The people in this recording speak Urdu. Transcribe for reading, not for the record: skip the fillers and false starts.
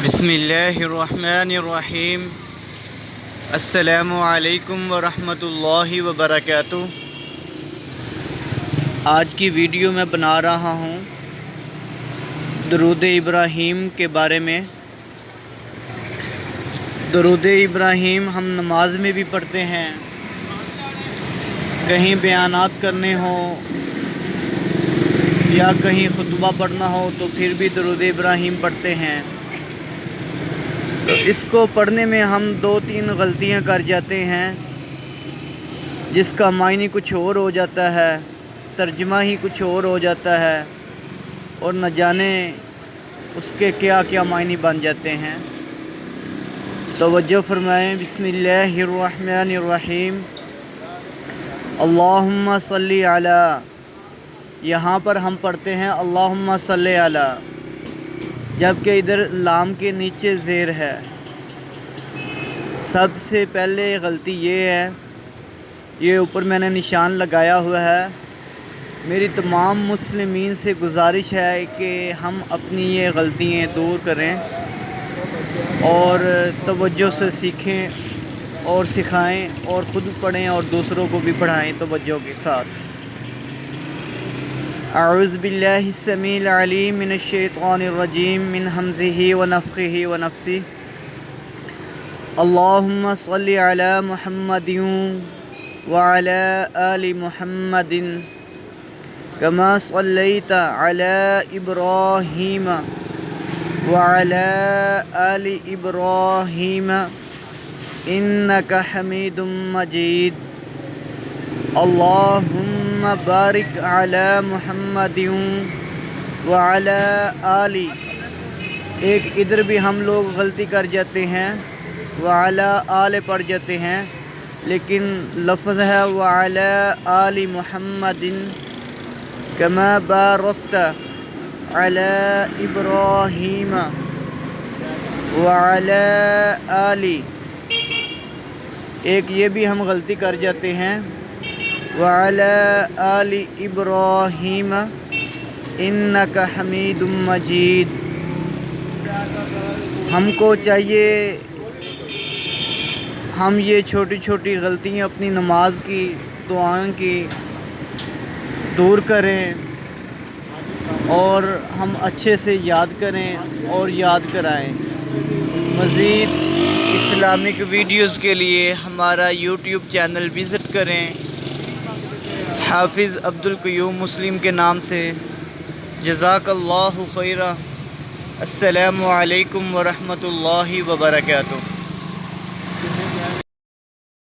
بسم اللہ الرحمن الرحیم۔ السلام علیکم ورحمۃ اللہ وبرکاتہ۔ آج کی ویڈیو میں بنا رہا ہوں درود ابراہیم کے بارے میں۔ درود ابراہیم ہم نماز میں بھی پڑھتے ہیں، کہیں بیانات کرنے ہوں یا کہیں خطبہ پڑھنا ہو تو پھر بھی درود ابراہیم پڑھتے ہیں۔ تو اس کو پڑھنے میں ہم 2-3 غلطیاں کر جاتے ہیں، جس کا معنی کچھ اور ہو جاتا ہے، ترجمہ ہی کچھ اور ہو جاتا ہے، اور نہ جانے اس کے کیا کیا معنی بن جاتے ہیں۔ توجہ فرمائیں۔ بسم اللہ الرحمن الرحیم۔ اللہم صلی علی، یہاں پر ہم پڑھتے ہیں اللہم صلی علی، جبکہ ادھر لام کے نیچے زیر ہے۔ سب سے پہلے غلطی یہ ہے، یہ اوپر میں نے نشان لگایا ہوا ہے۔ میری تمام مسلمین سے گزارش ہے کہ ہم اپنی یہ غلطیاں دور کریں اور توجہ سے سیکھیں اور سکھائیں اور خود پڑھیں اور دوسروں کو بھی پڑھائیں توجہ کے ساتھ۔ اعوذ باللہ السمیع العلیم من الشیطان الرجیم من ہمزہ ونفخہ ونفثہ۔ اللہم صلی علی محمد وعلی آل محمد کما صلیت علی ابراہیم وعلی آل ابراہیم انک حمید مجید۔ اللہم بارک علی محمد وعلی آل، ایک ادھر بھی ہم لوگ غلطی کر جاتے ہیں، وعلی آل پڑھ جاتے ہیں، لیکن لفظ ہے وعلی آل محمد کما بارکت علی ابراہیم وعلی آل، ایک یہ بھی ہم غلطی کر جاتے ہیں وعلی آل ابراہیم انک حمید مجید۔ ہم کو چاہیے ہم یہ چھوٹی چھوٹی غلطیاں اپنی نماز کی، دعائیں کی دور کریں اور ہم اچھے سے یاد کریں اور یاد کرائیں۔ مزید اسلامک ویڈیوز کے لیے ہمارا یوٹیوب چینل وزٹ کریں، حافظ عبدالقیوم مسلم کے نام سے۔ جزاک اللہ خیرہ۔ السلام علیکم ورحمۃ اللہ وبرکاتہ۔